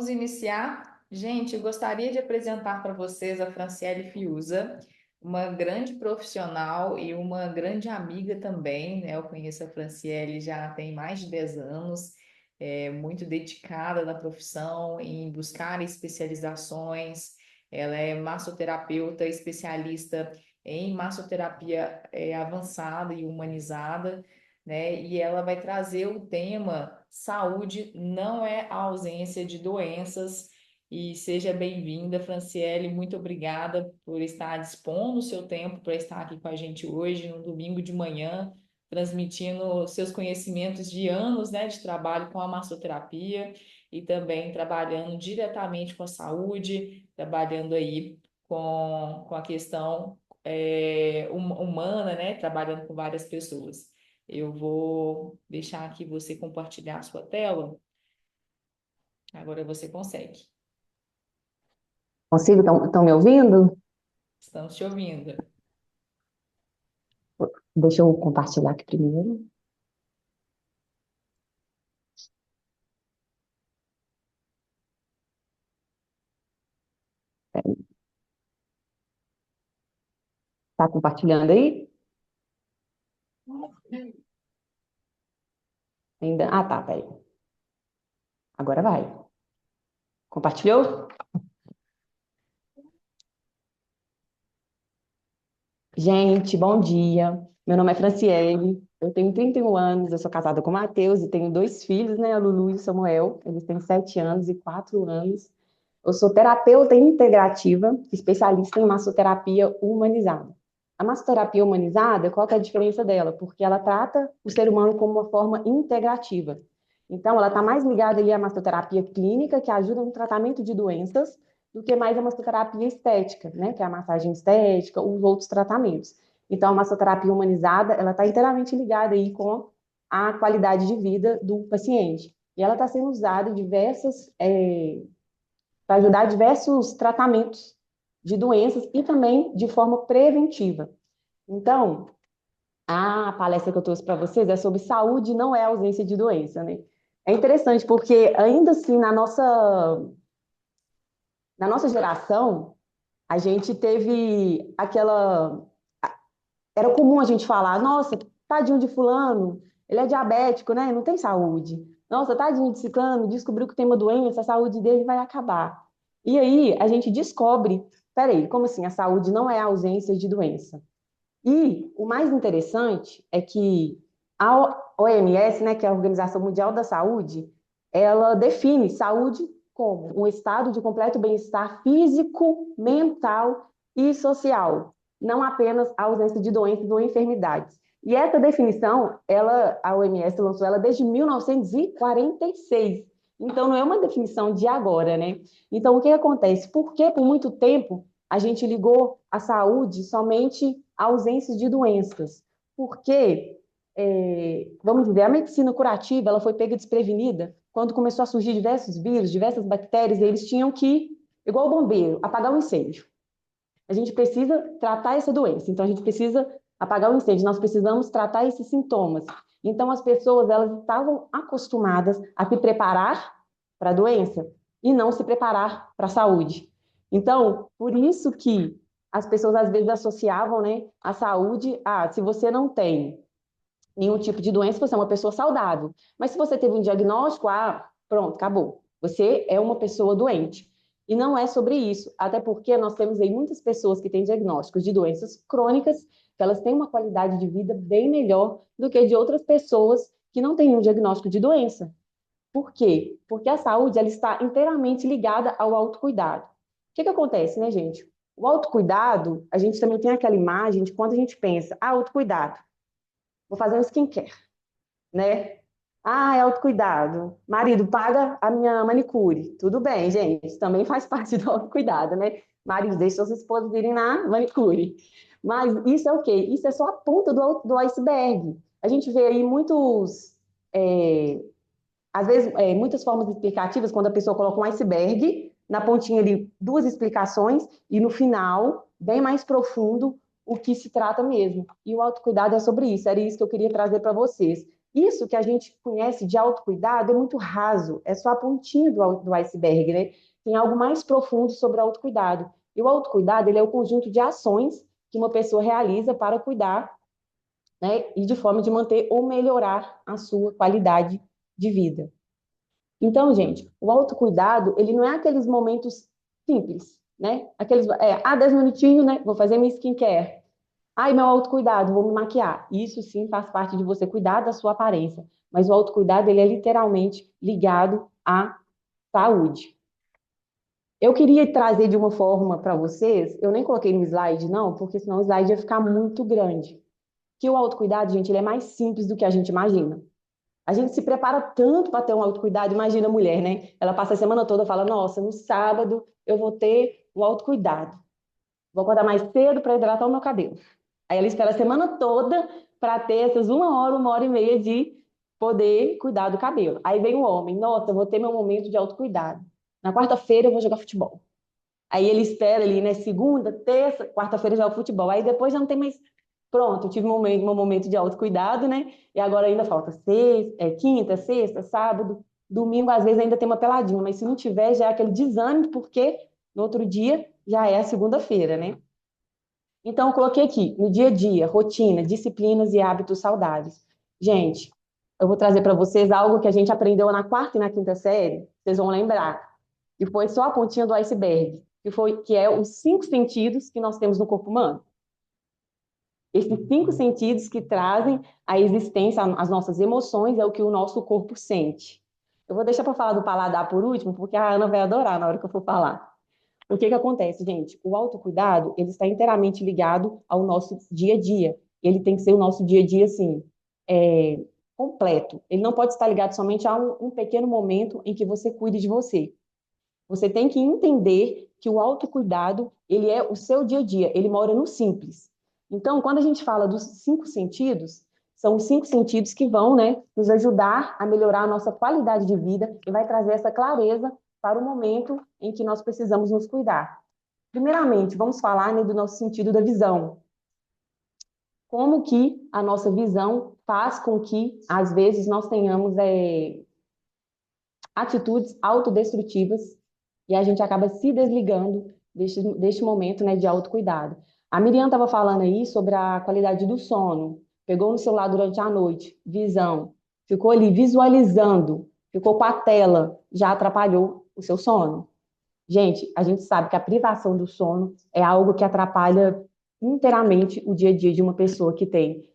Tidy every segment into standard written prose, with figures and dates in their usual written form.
vamos iniciar. Gente, eu gostaria de apresentar para vocês a Franciele Fiuza, uma grande profissional e uma grande amiga também, né? Eu conheço a Franciele já tem mais de 10 anos, é muito dedicada na profissão, em buscar especializações. Ela é massoterapeuta, especialista em massoterapia avançada e humanizada, né? E ela vai trazer o tema saúde não é a ausência de doenças. E seja bem-vinda, Franciele. Muito obrigada por estar dispondo o seu tempo para estar aqui com a gente hoje, no domingo de manhã, transmitindo seus conhecimentos de anos, né, de trabalho com a massoterapia e também trabalhando diretamente com a saúde, trabalhando aí com a questão humana, né, trabalhando com várias pessoas. Eu vou deixar aqui você compartilhar a sua tela. Agora você consegue. Consigo? Estão me ouvindo? Estamos te ouvindo. Deixa eu compartilhar aqui primeiro. Está compartilhando aí? Ainda? Ah, tá, peraí. Agora vai. Compartilhou? Gente, bom dia. Meu nome é Franciele, eu tenho 31 anos, eu sou casada com o Matheus e tenho dois filhos, né, a Lulu e o Samuel. Eles têm 7 anos e 4 anos. Eu sou terapeuta integrativa, especialista em massoterapia humanizada. A massoterapia humanizada, qual que é a diferença dela? Porque ela trata o ser humano como uma forma integrativa. Então, ela está mais ligada ali à massoterapia clínica, que ajuda no tratamento de doenças, do que mais a massoterapia estética, né? Que é a massagem estética, os outros tratamentos. Então, a massoterapia humanizada, ela está inteiramente ligada aí com a qualidade de vida do paciente. E ela está sendo usada em diversas para ajudar diversos tratamentos de doenças e também de forma preventiva. Então, a palestra que eu trouxe para vocês é sobre saúde não é ausência de doença, né? É interessante porque ainda assim na nossa geração a gente teve aquela era comum a gente falar, nossa, tadinho de fulano, ele é diabético, né? Não tem saúde. Nossa, tadinho de ciclano, descobriu que tem uma doença, a saúde dele vai acabar. E aí a gente descobre, peraí, como assim a saúde não é a ausência de doença? E o mais interessante é que a OMS, né, que é a Organização Mundial da Saúde, ela define saúde como um estado de completo bem-estar físico, mental e social, não apenas a ausência de doenças ou enfermidades. E essa definição, a OMS lançou ela desde 1946. Então, não é uma definição de agora, né? Então, o que acontece? Porque por muito tempo a gente ligou a saúde somente à ausência de doenças. Porque, vamos dizer, a medicina curativa ela foi pega desprevenida quando começou a surgir diversos vírus, diversas bactérias, e eles tinham que, igual o bombeiro, apagar o incêndio. A gente precisa tratar essa doença, então a gente precisa apagar o incêndio, nós precisamos tratar esses sintomas. Então as pessoas elas estavam acostumadas a se preparar para a doença e não se preparar para a saúde. Então, por isso que as pessoas às vezes associavam, né, a saúde a se você não tem nenhum tipo de doença, você é uma pessoa saudável. Mas se você teve um diagnóstico, pronto, acabou. Você é uma pessoa doente. E não é sobre isso, até porque nós temos aí muitas pessoas que têm diagnósticos de doenças crônicas, que elas têm uma qualidade de vida bem melhor do que de outras pessoas que não têm um diagnóstico de doença. Por quê? Porque a saúde ela está inteiramente ligada ao autocuidado. O que acontece, né, gente? O autocuidado, a gente também tem aquela imagem de quando a gente pensa, autocuidado, vou fazer um skincare, né? É autocuidado. Marido, paga a minha manicure. Tudo bem, gente. Também faz parte do autocuidado, né? Marido, deixa suas esposas irem na manicure. Mas isso é o quê? Isso é só a ponta do iceberg. A gente vê aí é, às vezes, muitas formas explicativas, quando a pessoa coloca um iceberg, na pontinha ali, duas explicações, e no final, bem mais profundo, o que se trata mesmo. E o autocuidado é sobre isso, era isso que eu queria trazer para vocês. Isso que a gente conhece de autocuidado é muito raso, é só a pontinha do iceberg, né? Tem algo mais profundo sobre o autocuidado. E o autocuidado, ele é o conjunto de ações que uma pessoa realiza para cuidar, né? E de forma de manter ou melhorar a sua qualidade de vida. Então, gente, o autocuidado, ele não é aqueles momentos simples, né? 10 minutinhos, né? Vou fazer minha skincare. Ai, meu autocuidado, vou me maquiar. Isso sim faz parte de você cuidar da sua aparência. Mas o autocuidado, ele é literalmente ligado à saúde. Eu queria trazer de uma forma para vocês, eu nem coloquei no slide, não, porque senão o slide ia ficar muito grande. Que o autocuidado, gente, ele é mais simples do que a gente imagina. A gente se prepara tanto para ter um autocuidado, imagina a mulher, né? Ela passa a semana toda falando, nossa, no sábado eu vou ter um autocuidado. Vou acordar mais cedo para hidratar o meu cabelo. Aí ela espera a semana toda para ter essas uma hora e meia de poder cuidar do cabelo. Aí vem o homem, nossa, eu vou ter meu momento de autocuidado. Na quarta-feira eu vou jogar futebol. Aí ele espera ali, né? Segunda, terça, quarta-feira joga futebol. Aí depois já não tem mais. Pronto, eu tive um momento de autocuidado, né? E agora ainda falta quinta, sexta, sábado, domingo, às vezes ainda tem uma peladinha, mas se não tiver, já é aquele desânimo, porque no outro dia já é a segunda-feira, né? Então, eu coloquei aqui, no dia a dia, rotina, disciplinas e hábitos saudáveis. Gente, eu vou trazer para vocês algo que a gente aprendeu na quarta e na quinta série, vocês vão lembrar. E foi só a pontinha do iceberg, que é os 5 sentidos que nós temos no corpo humano. Esses 5 sentidos que trazem a existência, as nossas emoções, é o que o nosso corpo sente. Eu vou deixar para falar do paladar por último, porque a Ana vai adorar na hora que eu for falar. O que que acontece, gente? O autocuidado, ele está inteiramente ligado ao nosso dia a dia. Ele tem que ser o nosso dia a dia, assim, completo. Ele não pode estar ligado somente a um pequeno momento em que você cuide de você. Você tem que entender que o autocuidado, ele é o seu dia a dia, ele mora no simples. Então, quando a gente fala dos 5 sentidos, são os 5 sentidos que vão, né, nos ajudar a melhorar a nossa qualidade de vida e vai trazer essa clareza para o momento em que nós precisamos nos cuidar. Primeiramente, vamos falar, né, do nosso sentido da visão. Como que a nossa visão faz com que, às vezes, nós tenhamos atitudes autodestrutivas e a gente acaba se desligando deste momento, né, de autocuidado. A Miriam estava falando aí sobre a qualidade do sono, pegou no celular durante a noite, visão, ficou ali visualizando, ficou com a tela, já atrapalhou o seu sono. Gente, a gente sabe que a privação do sono é algo que atrapalha inteiramente o dia a dia de uma pessoa que tem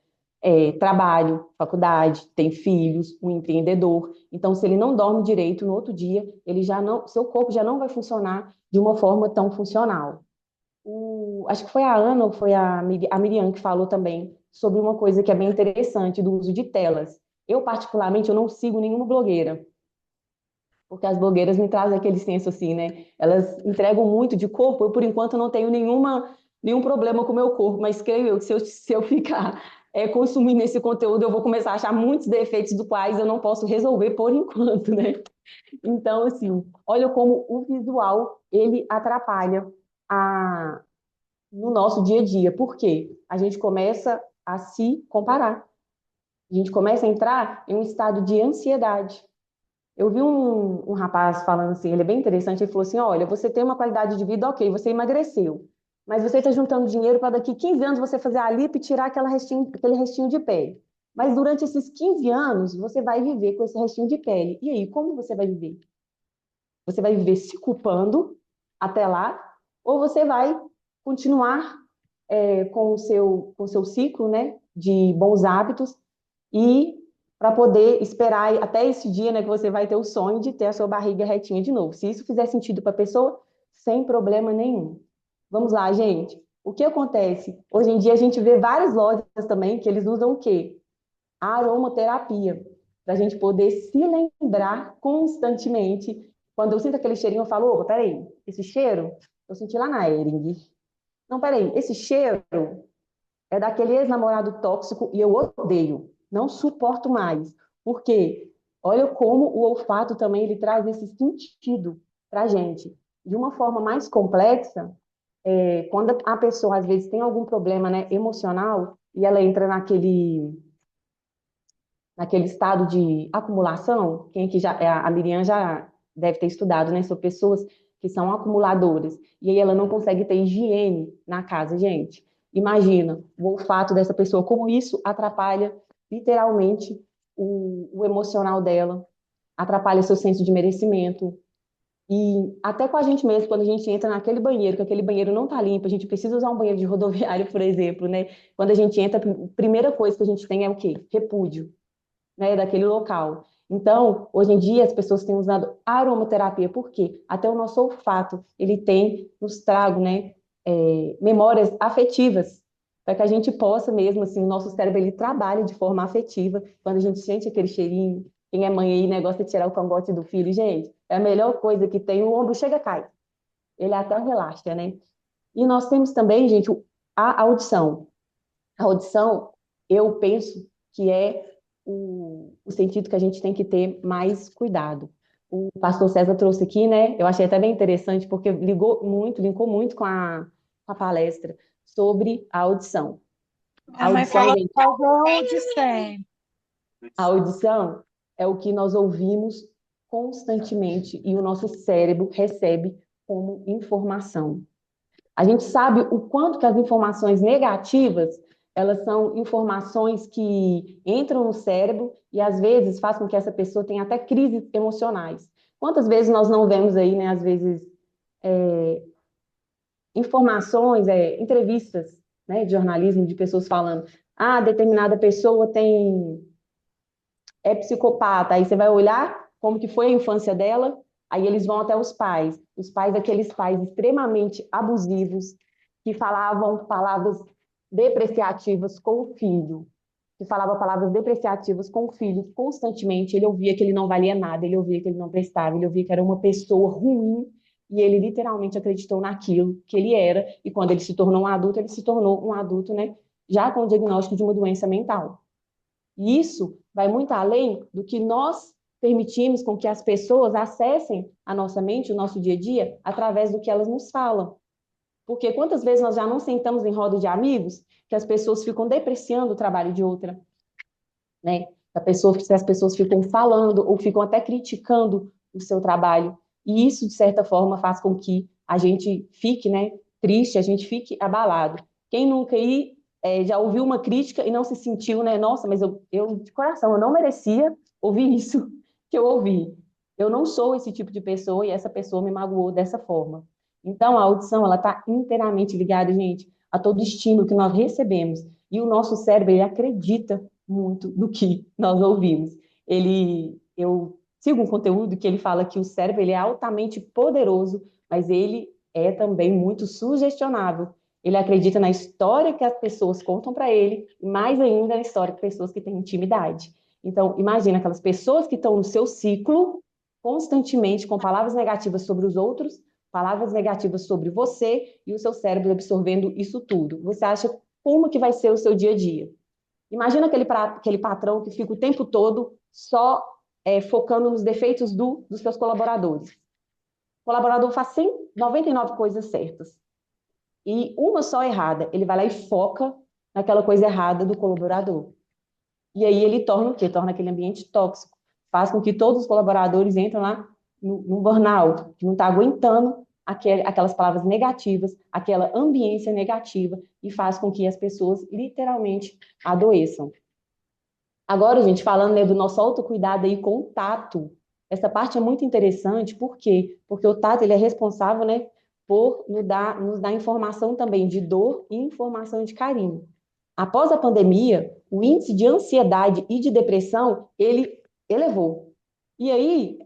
trabalho, faculdade, tem filhos, um empreendedor. Então, se ele não dorme direito no outro dia, ele já não, seu corpo já não vai funcionar de uma forma tão funcional. Acho que foi a Ana ou foi a Miriam que falou também sobre uma coisa que é bem interessante do uso de telas. Eu, particularmente, eu não sigo nenhuma blogueira, porque as blogueiras me trazem aquele senso assim, né? Elas entregam muito de corpo, eu, por enquanto, não tenho nenhum problema com o meu corpo, mas creio eu que se eu ficar consumindo esse conteúdo, eu vou começar a achar muitos defeitos do quais eu não posso resolver por enquanto, né? Então, assim, olha como o visual, ele atrapalha a, no nosso dia a dia. Por quê? A gente começa a se comparar. A gente começa a entrar em um estado de ansiedade. Eu vi um rapaz falando assim, ele é bem interessante, ele falou assim, olha, você tem uma qualidade de vida, ok, você emagreceu, mas você está juntando dinheiro para daqui 15 anos você fazer a lipo e tirar aquele restinho de pele. Mas durante esses 15 anos, você vai viver com esse restinho de pele. E aí, como você vai viver? Você vai viver se culpando até lá, ou você vai continuar com o seu ciclo, né, de bons hábitos e para poder esperar até esse dia, né, que você vai ter o sonho de ter a sua barriga retinha de novo. Se isso fizer sentido para a pessoa, sem problema nenhum. Vamos lá, gente. O que acontece? Hoje em dia a gente vê várias lojas também que eles usam o quê? A aromaterapia, para a gente poder se lembrar constantemente. Quando eu sinto aquele cheirinho, eu falo, opa, peraí, esse cheiro eu senti lá na Ering. Não, peraí, esse cheiro é daquele ex-namorado tóxico e eu odeio, não suporto mais. Por quê? Olha como o olfato também ele traz esse sentido para a gente. De uma forma mais complexa, quando a pessoa às vezes tem algum problema, né, emocional e ela entra naquele estado de acumulação. Quem aqui já, a Miriam já deve ter estudado, né, sobre pessoas que são acumuladoras, e aí ela não consegue ter higiene na casa, gente. Imagina o olfato dessa pessoa, como isso atrapalha literalmente o emocional dela, atrapalha seu senso de merecimento. E até com a gente mesmo, quando a gente entra naquele banheiro, que aquele banheiro não tá limpo, a gente precisa usar um banheiro de rodoviário, por exemplo, né? Quando a gente entra, a primeira coisa que a gente tem é o quê? Repúdio, né, daquele local. Então, hoje em dia, as pessoas têm usado aromaterapia, por quê? Até o nosso olfato, ele tem nos trago, né, memórias afetivas, para que a gente possa mesmo, assim, o nosso cérebro, ele trabalha de forma afetiva, quando a gente sente aquele cheirinho, quem é mãe aí, né, gosta de tirar o cangote do filho, gente, é a melhor coisa que tem, o ombro chega, cai, ele até relaxa, né? E nós temos também, gente, a audição. A audição, eu penso que é o sentido que a gente tem que ter mais cuidado. O pastor César trouxe aqui, né? Eu achei até bem interessante, porque linkou muito com a palestra sobre a audição. A Minha mãe audição, fala gente, pavão de sempre. a audição é o que nós ouvimos constantemente e o nosso cérebro recebe como informação. A gente sabe o quanto que as informações negativas, elas são informações que entram no cérebro e às vezes faz com que essa pessoa tenha até crises emocionais. Quantas vezes nós não vemos aí, né, às vezes, informações, entrevistas, né, de jornalismo, de pessoas falando, ah, determinada pessoa é psicopata, aí você vai olhar como que foi a infância dela, aí eles vão até os pais aqueles pais extremamente abusivos, que falavam palavras depreciativas com o filho, que falava palavras depreciativas com o filho constantemente, ele ouvia que ele não valia nada, ele ouvia que ele não prestava, ele ouvia que era uma pessoa ruim, e ele literalmente acreditou naquilo que ele era, e quando ele se tornou um adulto, ele se tornou um adulto, né, já com o diagnóstico de uma doença mental. E isso vai muito além do que nós permitimos com que as pessoas acessem a nossa mente, o nosso dia a dia, através do que elas nos falam. Porque quantas vezes nós já não sentamos em roda de amigos que as pessoas ficam depreciando o trabalho de outra, né? Se as pessoas ficam falando ou ficam até criticando o seu trabalho. E isso, de certa forma, faz com que a gente fique, né, triste, a gente fique abalado. Quem nunca aí já ouviu uma crítica e não se sentiu, né? Nossa, mas eu, de coração, eu não merecia ouvir isso que eu ouvi. Eu não sou esse tipo de pessoa e essa pessoa me magoou dessa forma. Então, a audição, ela está inteiramente ligada, gente, a todo estímulo que nós recebemos. E o nosso cérebro, ele acredita muito do que nós ouvimos. Eu sigo um conteúdo que ele fala que o cérebro ele é altamente poderoso, mas ele é também muito sugestionável. Ele acredita na história que as pessoas contam para ele, e mais ainda na história de pessoas que têm intimidade. Então, imagina aquelas pessoas que estão no seu ciclo constantemente com palavras negativas sobre os outros, palavras negativas sobre você e o seu cérebro absorvendo isso tudo. Você acha como que vai ser o seu dia a dia? Imagina aquele patrão que fica o tempo todo só focando nos defeitos dos seus colaboradores. O colaborador faz 99 coisas certas e uma só errada. Ele vai lá e foca naquela coisa errada do colaborador. E aí ele torna o quê? Torna aquele ambiente tóxico. Faz com que todos os colaboradores entrem lá no burnout, que não está aguentando aquelas palavras negativas, aquela ambiência negativa, e faz com que as pessoas literalmente adoeçam. Agora, gente, falando, né, do nosso autocuidado aí com o tato, essa parte é muito interessante, por quê? Porque o tato, ele é responsável, né, por nos dar informação também de dor e informação de carinho. Após a pandemia, o índice de ansiedade e de depressão, ele elevou. E aí,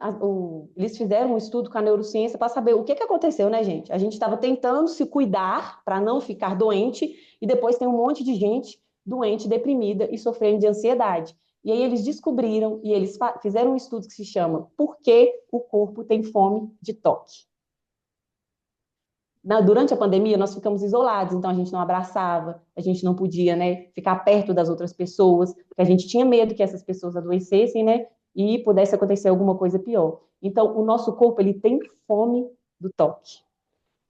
eles fizeram um estudo com a neurociência para saber o que aconteceu, né, gente? A gente estava tentando se cuidar para não ficar doente, e depois tem um monte de gente doente, deprimida e sofrendo de ansiedade. E aí eles descobriram e eles fizeram um estudo que se chama Por que o corpo tem fome de toque? Durante a pandemia, nós ficamos isolados, então a gente não abraçava, a gente não podia, né, ficar perto das outras pessoas, porque a gente tinha medo que essas pessoas adoecessem, né, e pudesse acontecer alguma coisa pior. Então, o nosso corpo, ele tem fome do toque.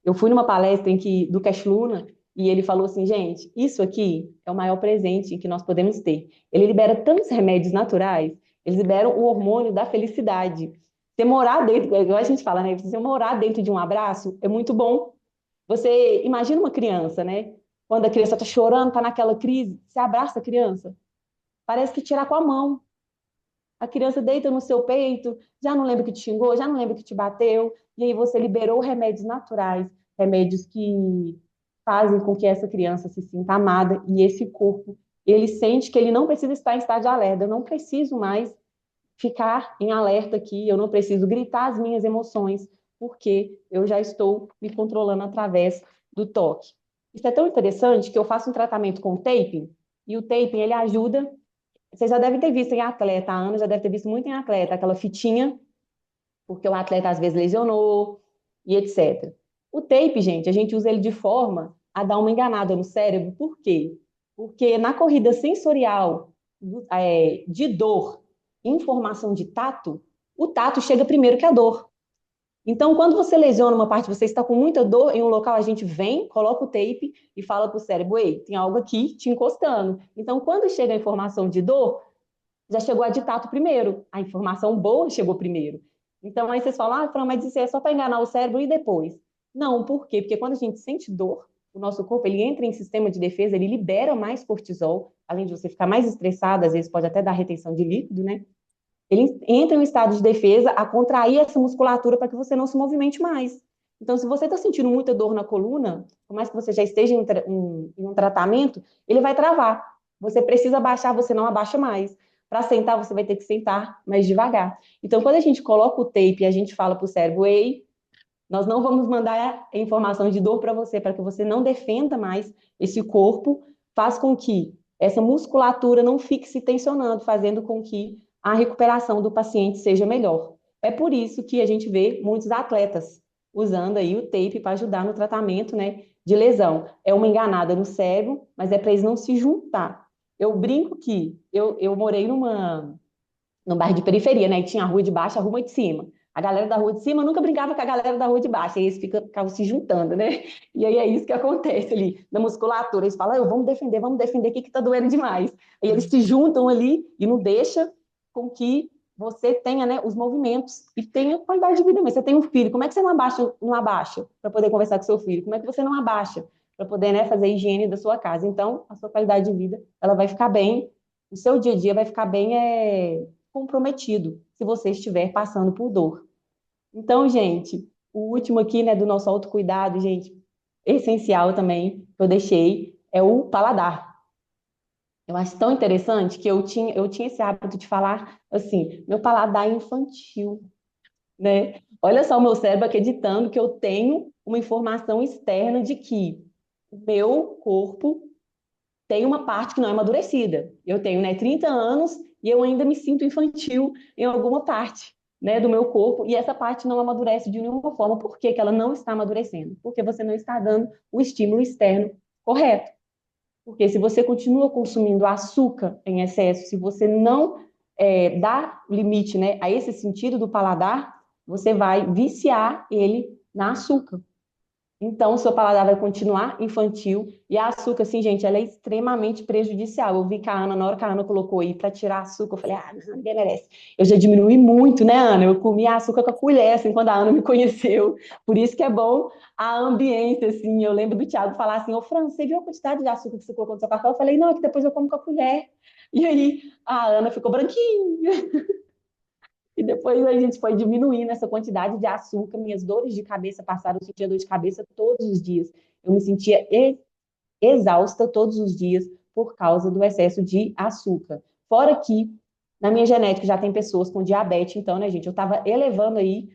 Eu fui numa palestra do Cash Luna, E ele falou assim, gente, isso aqui é o maior presente que nós podemos ter. Ele libera tantos remédios naturais, eles liberam o hormônio da felicidade. Você morar dentro, igual a gente fala, né? Você morar dentro de um abraço é muito bom. Você imagina uma criança, né? Quando a criança está chorando, está naquela crise, você abraça a criança, parece que tirar com a mão. A criança deita no seu peito, já não lembra que te xingou, já não lembra que te bateu, e aí você liberou remédios naturais, remédios que fazem com que essa criança se sinta amada, e esse corpo, ele sente que ele não precisa estar em estado de alerta, eu não preciso mais ficar em alerta aqui, eu não preciso gritar as minhas emoções, porque eu já estou me controlando através do toque. Isso é tão interessante que eu faço um tratamento com taping, e o taping ele ajuda. Você já deve ter visto em atleta, a Ana já deve ter visto muito em atleta, aquela fitinha, porque o atleta às vezes lesionou e etc. O tape, gente, a gente usa ele de forma a dar uma enganada no cérebro. Por quê? Porque na corrida sensorial de dor, informação de tato, o tato chega primeiro que a dor. Então, quando você lesiona uma parte, você está com muita dor em um local, a gente vem, coloca o tape e fala para o cérebro, ei, tem algo aqui te encostando. Então, quando chega a informação de dor, já chegou a de tato primeiro. A informação boa chegou primeiro. Então, aí vocês falam, Fran, mas isso é só para enganar o cérebro e depois. Não, por quê? Porque quando a gente sente dor, o nosso corpo ele entra em sistema de defesa, ele libera mais cortisol, além de você ficar mais estressado, às vezes pode até dar retenção de líquido, né? Ele entra em um estado de defesa a contrair essa musculatura para que você não se movimente mais. Então, se você está sentindo muita dor na coluna, por mais que você já esteja em um tratamento, ele vai travar. Você precisa abaixar, você não abaixa mais. Para sentar, você vai ter que sentar mais devagar. Então, quando a gente coloca o tape e a gente fala para o cérebro, ei, nós não vamos mandar a informação de dor para que você não defenda mais esse corpo, faz com que essa musculatura não fique se tensionando, fazendo com que a recuperação do paciente seja melhor. É por isso que a gente vê muitos atletas usando aí o tape para ajudar no tratamento, né, de lesão. É uma enganada no cérebro, mas é para eles não se juntar. Eu brinco que eu morei num bairro de periferia, né? E tinha a rua de baixo, a rua de cima. A galera da rua de cima nunca brincava com a galera da rua de baixo, aí eles ficavam se juntando, né? E aí é isso que acontece ali na musculatura. Eles falam, vamos defender, o que tá doendo demais? Aí eles se juntam ali e não deixa com que você tenha, né, os movimentos e tenha qualidade de vida. Mas você tem um filho, como é que você não abaixa para poder conversar com seu filho? Como é que você não abaixa para poder, né, fazer a higiene da sua casa? Então, a sua qualidade de vida, ela vai ficar bem, o seu dia a dia vai ficar bem comprometido se você estiver passando por dor. Então, gente, o último aqui, né, do nosso autocuidado, gente, essencial também, que eu deixei, é o paladar. Eu acho tão interessante que eu tinha esse hábito de falar assim, meu paladar é infantil, né? Olha só o meu cérebro acreditando que eu tenho uma informação externa de que o meu corpo tem uma parte que não é amadurecida. Eu tenho, né, 30 anos e eu ainda me sinto infantil em alguma parte, né, do meu corpo, e essa parte não amadurece de nenhuma forma. Por que que ela não está amadurecendo? Porque você não está dando o estímulo externo correto. Porque se você continua consumindo açúcar em excesso, se você não dá limite, né, a esse sentido do paladar, você vai viciar ele na açúcar. Então, o seu paladar vai continuar infantil. E a açúcar, assim, gente, ela é extremamente prejudicial. Eu vi que a Ana, na hora que a Ana colocou aí para tirar açúcar, eu falei, não, ninguém merece. Eu já diminui muito, né, Ana? Eu comia açúcar com a colher, assim, quando a Ana me conheceu. Por isso que é bom a ambiência, assim. Eu lembro do Thiago falar assim, ô, Fran, você viu a quantidade de açúcar que você colocou no seu café? Eu falei, não, é que depois eu como com a colher. E aí, a Ana ficou branquinha. E depois a gente foi diminuindo essa quantidade de açúcar. Minhas dores de cabeça passaram, eu sentia dor de cabeça todos os dias. Eu me sentia exausta todos os dias por causa do excesso de açúcar. Fora que na minha genética já tem pessoas com diabetes, então, né, gente, eu estava elevando aí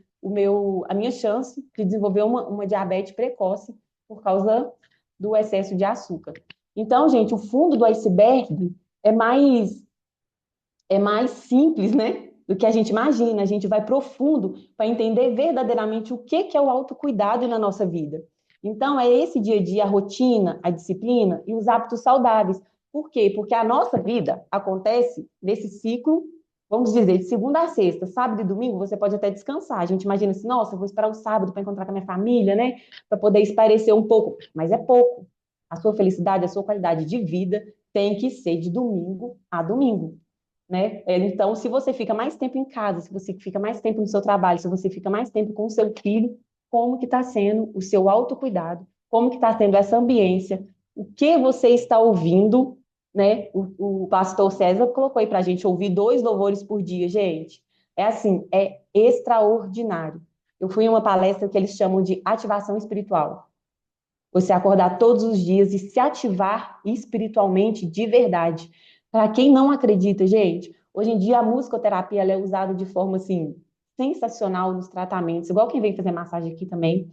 a minha chance de desenvolver uma diabetes precoce por causa do excesso de açúcar. Então, gente, o fundo do iceberg é mais é mais simples, né, do que a gente imagina. A gente vai profundo para entender verdadeiramente o que é o autocuidado na nossa vida. Então, é esse dia a dia, a rotina, a disciplina e os hábitos saudáveis. Por quê? Porque a nossa vida acontece nesse ciclo, vamos dizer, de segunda a sexta, sábado e domingo, você pode até descansar. A gente imagina assim, nossa, eu vou esperar o sábado para encontrar com a minha família, né? Para poder espairecer um pouco. Mas é pouco. A sua felicidade, a sua qualidade de vida tem que ser de domingo a domingo, né? Então, se você fica mais tempo em casa, se você fica mais tempo no seu trabalho, se você fica mais tempo com o seu filho, como que está sendo o seu autocuidado? Como que está sendo essa ambiência? O que você está ouvindo, né? O pastor César colocou aí para a gente ouvir 2 louvores por dia, gente. É assim, é extraordinário. Eu fui em uma palestra que eles chamam de ativação espiritual. Você acordar todos os dias e se ativar espiritualmente de verdade. Para quem não acredita, gente, hoje em dia a musicoterapia ela é usada de forma assim sensacional nos tratamentos. Igual quem vem fazer massagem aqui também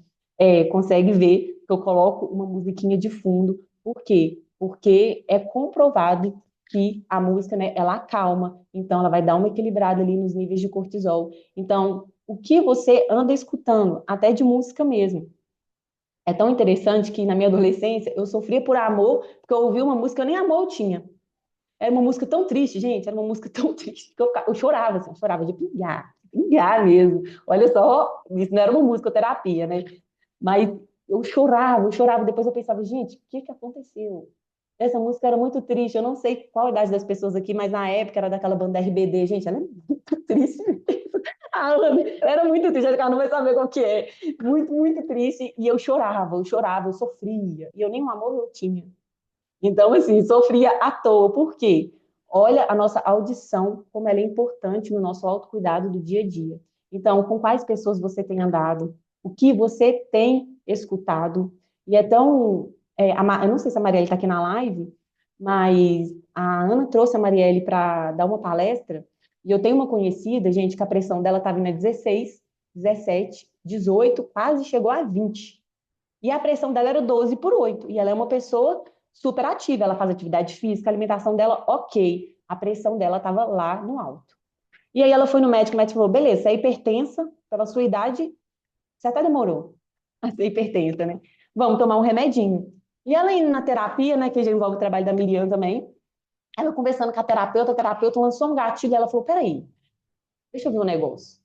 consegue ver que eu coloco uma musiquinha de fundo. Por quê? Porque é comprovado que a música, né, ela acalma, então ela vai dar uma equilibrada ali nos níveis de cortisol. Então, o que você anda escutando, até de música mesmo, é tão interessante que na minha adolescência eu sofria por amor, porque eu ouvia uma música que eu nem amor eu tinha. Era uma música tão triste, gente, era uma música tão triste que eu chorava, assim, eu chorava de pingar mesmo. Olha só, isso não era uma musicoterapia, né? Mas eu chorava, depois eu pensava, gente, o que que aconteceu? Essa música era muito triste, eu não sei qual a idade das pessoas aqui, mas na época era daquela banda RBD, gente, ela é muito triste. Ah, era muito triste, acho que ela não vai saber qual que é. Muito, muito triste. E eu chorava, eu sofria. E eu nem um amor eu tinha. Então, assim, sofria à toa. Por quê? Olha a nossa audição, como ela é importante no nosso autocuidado do dia a dia. Então, com quais pessoas você tem andado? O que você tem escutado? E é tão... eu não sei se a Marielle está aqui na live, mas a Ana trouxe a Marielle para dar uma palestra, e eu tenho uma conhecida, gente, que a pressão dela estava indo a 16, 17, 18, quase chegou a 20. E a pressão dela era 12 por 8. E ela é uma pessoa super ativa, ela faz atividade física, a alimentação dela, ok. A pressão dela estava lá no alto. E aí ela foi no médico, o médico falou: beleza, você é hipertensa, pela sua idade, você até demorou a ser hipertensa, né? Vamos tomar um remedinho. E ela indo na terapia, né, que já envolve o trabalho da Miriam também, ela conversando com a terapeuta lançou um gatilho e ela falou: peraí, deixa eu ver um negócio.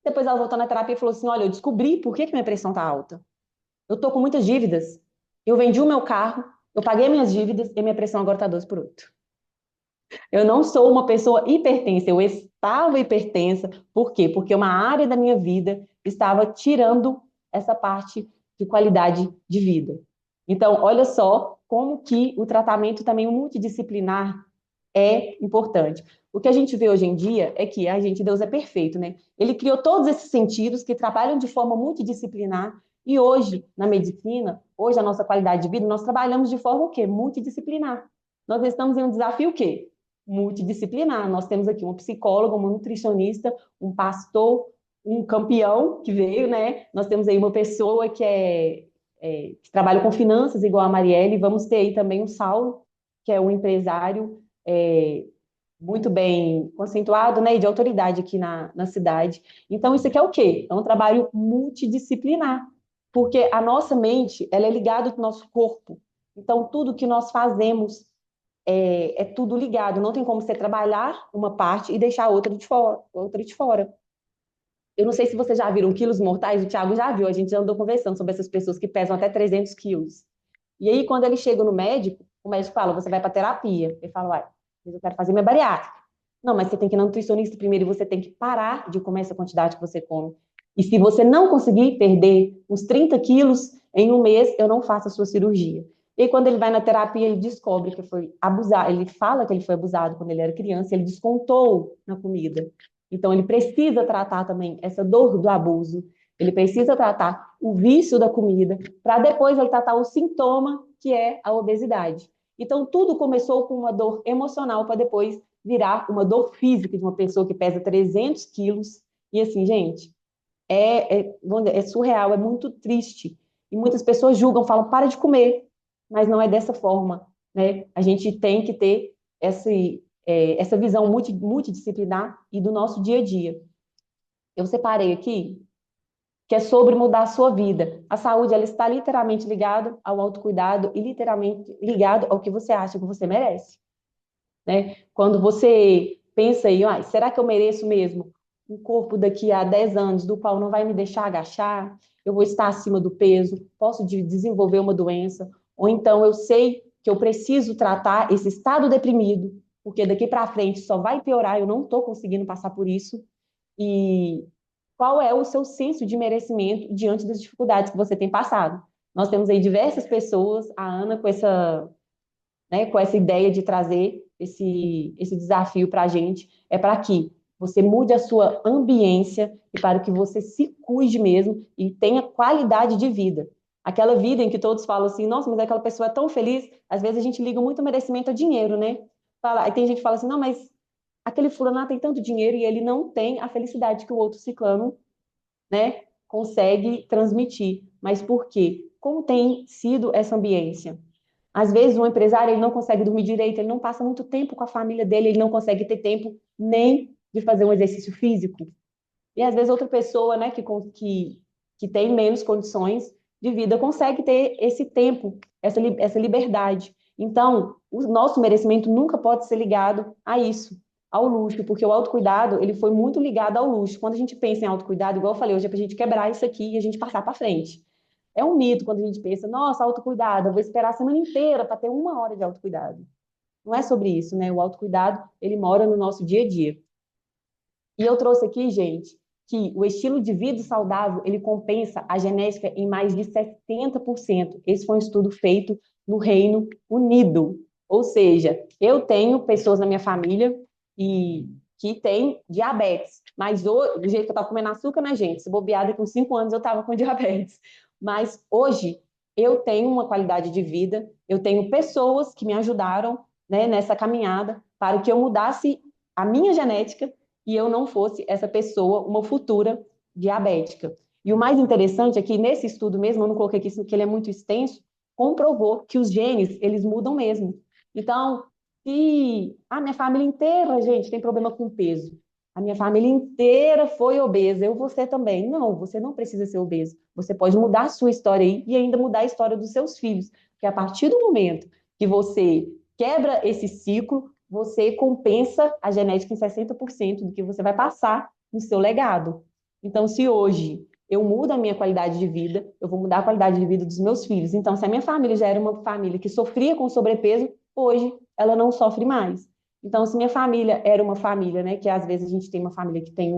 Depois ela voltou na terapia e falou assim: olha, eu descobri por que minha pressão tá alta. Eu tô com muitas dívidas. Eu vendi o meu carro, eu paguei minhas dívidas e minha pressão agora está 12 por 8. Eu não sou uma pessoa hipertensa, eu estava hipertensa. Por quê? Porque uma área da minha vida estava tirando essa parte de qualidade de vida. Então, olha só como que o tratamento também multidisciplinar é importante. O que a gente vê hoje em dia é que a gente, Deus é perfeito, né? Ele criou todos esses sentidos que trabalham de forma multidisciplinar e hoje, na medicina, hoje a nossa qualidade de vida, nós trabalhamos de forma o quê? Multidisciplinar. Nós estamos em um desafio o quê? Multidisciplinar. Nós temos aqui uma psicóloga, uma nutricionista, um pastor, um campeão que veio, né? Nós temos aí uma pessoa que trabalha com finanças, igual a Marielle. Vamos ter aí também o Saulo, que é um empresário é, muito bem conceituado, né, e de autoridade aqui na cidade. Então, isso aqui é o quê? É um trabalho multidisciplinar, porque a nossa mente, ela é ligada ao nosso corpo. Então, tudo que nós fazemos é tudo ligado. Não tem como você trabalhar uma parte e deixar a outra de fora, outra de fora. Eu não sei se vocês já viram Quilos Mortais, o Thiago já viu, a gente já andou conversando sobre essas pessoas que pesam até 300 quilos. E aí, quando ele chega no médico, o médico fala: você vai para terapia. Ele fala: uai, mas eu quero fazer minha bariátrica. Não, mas você tem que ir na nutricionista primeiro e você tem que parar de comer essa quantidade que você come. E se você não conseguir perder uns 30 quilos em um mês, eu não faço a sua cirurgia. E aí, quando ele vai na terapia, ele descobre que foi abusado. Ele fala que ele foi abusado quando ele era criança, ele descontou na comida. Então, ele precisa tratar também essa dor do abuso. Ele precisa tratar o vício da comida, para depois ele tratar o sintoma, que é a obesidade. Então, tudo começou com uma dor emocional para depois virar uma dor física de uma pessoa que pesa 300 quilos. E assim, gente, é surreal, é muito triste. E muitas pessoas julgam, falam: para de comer. Mas não é dessa forma, né? A gente tem que ter essa visão multidisciplinar e do nosso dia a dia. Eu separei aqui que é sobre mudar a sua vida. A saúde, ela está literalmente ligada ao autocuidado e literalmente ligado ao que você acha que você merece, né? Quando você pensa aí: ah, será que eu mereço mesmo um corpo daqui a 10 anos do qual não vai me deixar agachar, eu vou estar acima do peso, posso desenvolver uma doença, Ou então eu sei que eu preciso tratar esse estado deprimido, porque daqui para frente só vai piorar, eu não estou conseguindo passar por isso. E qual é o seu senso de merecimento diante das dificuldades que você tem passado? Nós temos aí diversas pessoas, a Ana com essa, né, com essa ideia de trazer esse desafio para a gente, é para que você mude a sua ambiência e para que você se cuide mesmo e tenha qualidade de vida. Aquela vida em que todos falam assim, nossa, mas aquela pessoa é tão feliz, às vezes a gente liga muito o merecimento a dinheiro, né? Aí tem gente que fala assim, não, mas aquele fulano lá tem tanto dinheiro e ele não tem a felicidade que o outro ciclano, né, consegue transmitir. Mas por quê? Como tem sido essa ambiência? Às vezes, um empresário ele não consegue dormir direito, ele não passa muito tempo com a família dele, ele não consegue ter tempo nem de fazer um exercício físico. E às vezes outra pessoa, né, que tem menos condições de vida consegue ter esse tempo, essa liberdade. Então, o nosso merecimento nunca pode ser ligado a isso, ao luxo, porque o autocuidado, ele foi muito ligado ao luxo. Quando a gente pensa em autocuidado, igual eu falei, hoje é para a gente quebrar isso aqui e a gente passar para frente. É um mito quando a gente pensa, nossa, autocuidado, eu vou esperar a semana inteira para ter 1 hora de autocuidado. Não é sobre isso, né? O autocuidado, ele mora no nosso dia a dia. E eu trouxe aqui, gente, que o estilo de vida saudável, ele compensa a genética em mais de 70%. Esse foi um estudo feito no Reino Unido. Ou seja, eu tenho pessoas na minha família e que têm diabetes. Mas do jeito que eu estava comendo açúcar, né, gente? Se bobeada, com 5 anos eu estava com diabetes. Mas hoje eu tenho uma qualidade de vida, eu tenho pessoas que me ajudaram, né, nessa caminhada para que eu mudasse a minha genética e eu não fosse essa pessoa, uma futura diabética. E o mais interessante é que nesse estudo mesmo, eu não coloquei aqui porque ele é muito extenso, comprovou que os genes, eles mudam mesmo. Então, se a minha família inteira, gente, tem problema com peso, a minha família inteira foi obesa, eu você também. Não, você não precisa ser obeso. Você pode mudar a sua história aí e ainda mudar a história dos seus filhos. Porque a partir do momento que você quebra esse ciclo, você compensa a genética em 60% do que você vai passar no seu legado. Então, se hoje eu mudo a minha qualidade de vida, eu vou mudar a qualidade de vida dos meus filhos. Então, se a minha família já era uma família que sofria com sobrepeso, hoje ela não sofre mais. Então, se minha família era uma família, né, que às vezes a gente tem uma família que tem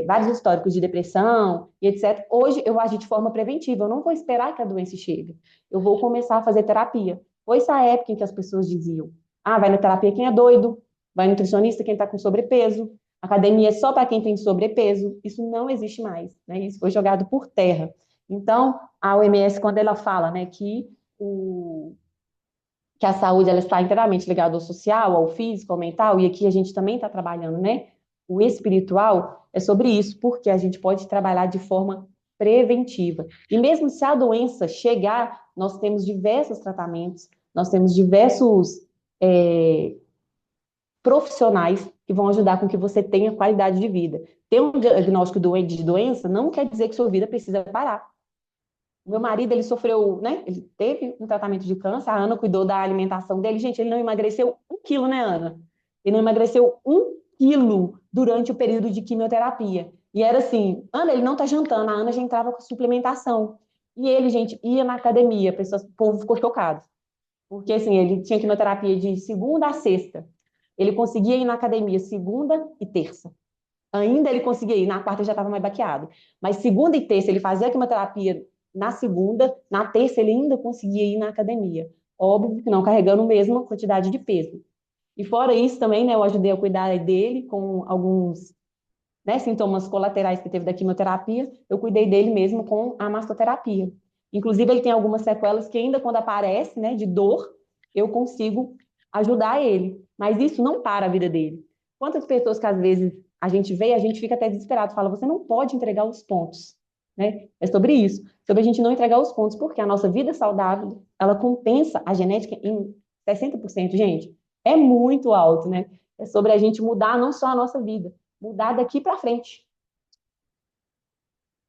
vários históricos de depressão e etc., hoje eu vou agir de forma preventiva, eu não vou esperar que a doença chegue, eu vou começar a fazer terapia. Foi essa época em que as pessoas diziam, ah, vai na terapia quem é doido, vai no nutricionista quem está com sobrepeso, academia é só para quem tem sobrepeso, isso não existe mais, né? Isso foi jogado por terra. Então, a OMS, quando ela fala, né, que a saúde ela está inteiramente ligada ao social, ao físico, ao mental, e aqui a gente também está trabalhando, né? O espiritual é sobre isso, porque a gente pode trabalhar de forma preventiva. E mesmo se a doença chegar, nós temos diversos tratamentos, nós temos diversos é, profissionais que vão ajudar com que você tenha qualidade de vida. Ter um diagnóstico de doença não quer dizer que sua vida precisa parar. O meu marido, ele sofreu, né? Ele teve um tratamento de câncer, a Ana cuidou da alimentação dele. Gente, ele não emagreceu 1 quilo, né, Ana? Ele não emagreceu 1 quilo durante o período de quimioterapia. E era assim, Ana, ele não tá jantando, a Ana já entrava com suplementação. E ele, gente, ia na academia, pessoas, o povo ficou chocado. Porque, assim, ele tinha quimioterapia de segunda a sexta. Ele conseguia ir na academia segunda e terça. Ainda ele conseguia ir, na quarta já estava mais baqueado. Mas segunda e terça ele fazia a quimioterapia na segunda, na terça ele ainda conseguia ir na academia. Óbvio que não carregando a mesma quantidade de peso. E fora isso também, né, eu ajudei a cuidar dele com alguns, né, sintomas colaterais que teve da quimioterapia, eu cuidei dele mesmo com a massoterapia. Inclusive, ele tem algumas sequelas que ainda quando aparece, né, de dor, eu consigo ajudar ele. Mas isso não para a vida dele. Quantas pessoas que às vezes a gente vê, a gente fica até desesperado, fala, você não pode entregar os pontos, né? É sobre isso, sobre a gente não entregar os pontos, porque a nossa vida saudável, ela compensa a genética em 60%, gente. É muito alto, né? É sobre a gente mudar não só a nossa vida, mudar daqui para frente.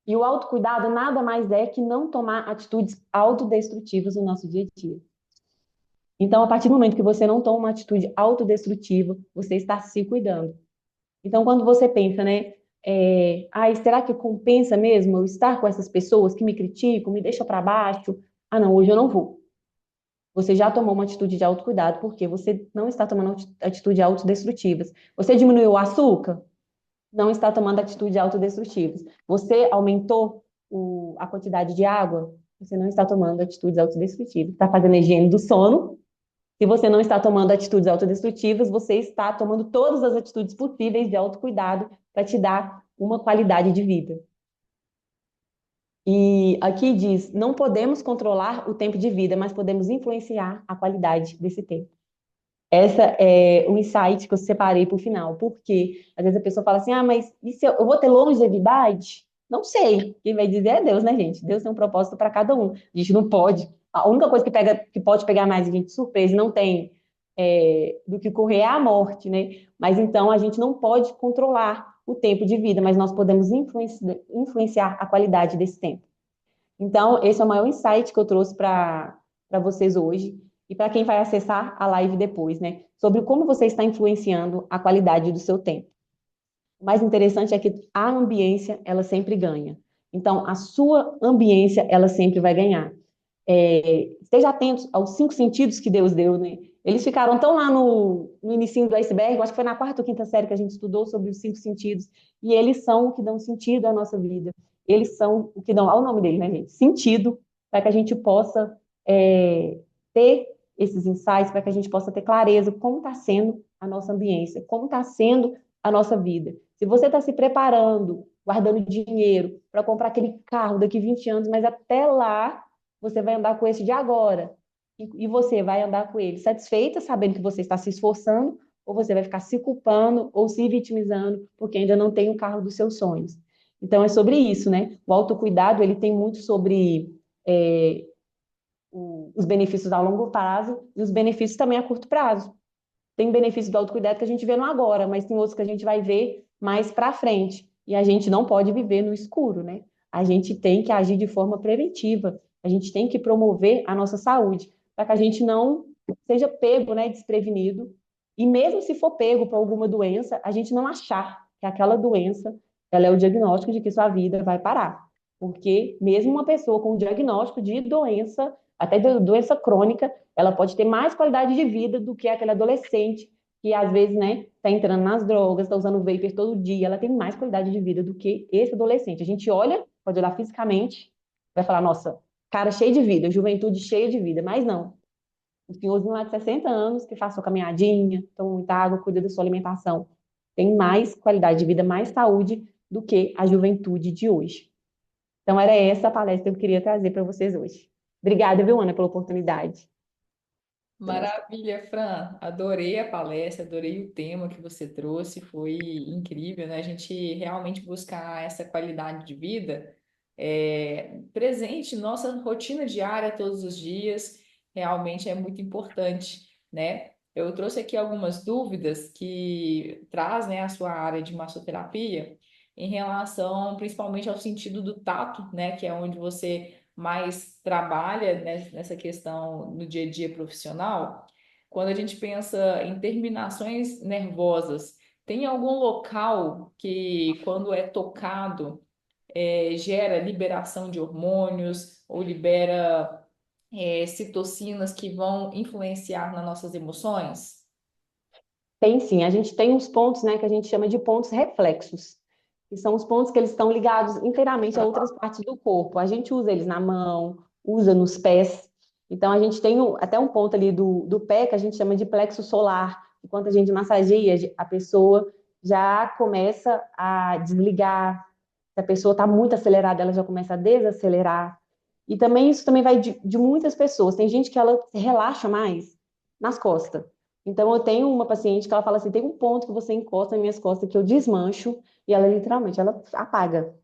E o autocuidado nada mais é que não tomar atitudes autodestrutivas no nosso dia a dia. Então, a partir do momento que você não toma uma atitude autodestrutiva, você está se cuidando. Então, quando você pensa, né, será que compensa mesmo eu estar com essas pessoas que me criticam, me deixam para baixo? Ah, não, hoje eu não vou. você já tomou uma atitude de autocuidado, porque você não está tomando atitudes autodestrutivas. Você diminuiu o açúcar? Não está tomando atitudes autodestrutivas. Você aumentou a quantidade de água? Você não está tomando atitudes autodestrutivas. Está fazendo a higiene do sono? Se você não está tomando atitudes autodestrutivas, você está tomando todas as atitudes possíveis de autocuidado para te dar uma qualidade de vida. E aqui diz: não podemos controlar o tempo de vida, mas podemos influenciar a qualidade desse tempo. Essa é o insight que eu separei para o final, porque às vezes a pessoa fala assim: ah, mas e se eu vou ter longevidade? Não sei. Quem vai dizer é Deus, né, gente? Deus tem um propósito para cada um. A gente não pode. A única coisa que pode pegar mais a gente de surpresa, e não tem do que correr é a morte, né? Mas então a gente não pode controlar o tempo de vida, mas nós podemos influenciar a qualidade desse tempo. Então, esse é o maior insight que eu trouxe para vocês hoje e para quem vai acessar a live depois, né? Sobre como você está influenciando a qualidade do seu tempo. O mais interessante é que a ambiência, ela sempre ganha. Então, a sua ambiência, ela sempre vai ganhar. Esteja atento aos 5 sentidos que Deus deu, né? Eles ficaram tão lá no inicinho do iceberg, eu acho que foi na quarta ou quinta série que a gente estudou sobre os 5 sentidos, e eles são o que dão sentido à nossa vida. Eles são o que dão, ao nome dele, né, gente? Sentido, para que a gente possa ter esses insights, para que a gente possa ter clareza como está sendo a nossa ambiência, como está sendo a nossa vida. Se você está se preparando, guardando dinheiro para comprar aquele carro daqui 20 anos, mas até lá você vai andar com esse de agora. E você vai andar com ele satisfeita, sabendo que você está se esforçando, ou você vai ficar se culpando ou se vitimizando porque ainda não tem o carro dos seus sonhos. Então, é sobre isso, né? O autocuidado, ele tem muito sobre os benefícios a longo prazo e os benefícios também a curto prazo. Tem benefícios do autocuidado que a gente vê no agora, mas tem outros que a gente vai ver mais para frente. E a gente não pode viver no escuro, né? A gente tem que agir de forma preventiva. A gente tem que promover a nossa saúde, para que a gente não seja pego, né, desprevenido. E mesmo se for pego por alguma doença, a gente não achar que aquela doença, ela é o diagnóstico de que sua vida vai parar. Porque mesmo uma pessoa com diagnóstico de doença, até de doença crônica, ela pode ter mais qualidade de vida do que aquele adolescente que às vezes, né, está entrando nas drogas, está usando vapor todo dia, ela tem mais qualidade de vida do que esse adolescente. A gente olha, pode olhar fisicamente, vai falar, nossa, cara cheio de vida, juventude cheia de vida, mas não. O senhorzinho lá de 60 anos, que faz sua caminhadinha, toma muita água, cuida da sua alimentação, tem mais qualidade de vida, mais saúde do que a juventude de hoje. Então, era essa a palestra que eu queria trazer para vocês hoje. Obrigada, viu, Ana, pela oportunidade. Você gostou? Maravilha, Fran. Adorei a palestra, adorei o tema que você trouxe, foi incrível, né? A gente realmente buscar essa qualidade de vida presente em nossa rotina diária, todos os dias, realmente é muito importante, né? Eu trouxe aqui algumas dúvidas que traz, né, a sua área de massoterapia em relação principalmente ao sentido do tato, né, que é onde você mais trabalha, né, nessa questão no dia a dia profissional. Quando a gente pensa em terminações nervosas, tem algum local que, quando é tocado, gera liberação de hormônios ou libera citocinas que vão influenciar nas nossas emoções? Tem sim, a gente tem uns pontos, né, que a gente chama de pontos reflexos, que são os pontos que eles estão ligados inteiramente a outras partes do corpo. A gente usa eles na mão, usa nos pés. Então, a gente tem até um ponto ali do pé que a gente chama de plexo solar. Enquanto a gente massageia, a pessoa já começa a desligar. Se a pessoa está muito acelerada, ela já começa a desacelerar. E também isso também vai de muitas pessoas. Tem gente que ela relaxa mais nas costas. Então, eu tenho uma paciente que ela fala assim, tem um ponto que você encosta nas minhas costas que eu desmancho e ela literalmente, ela apaga.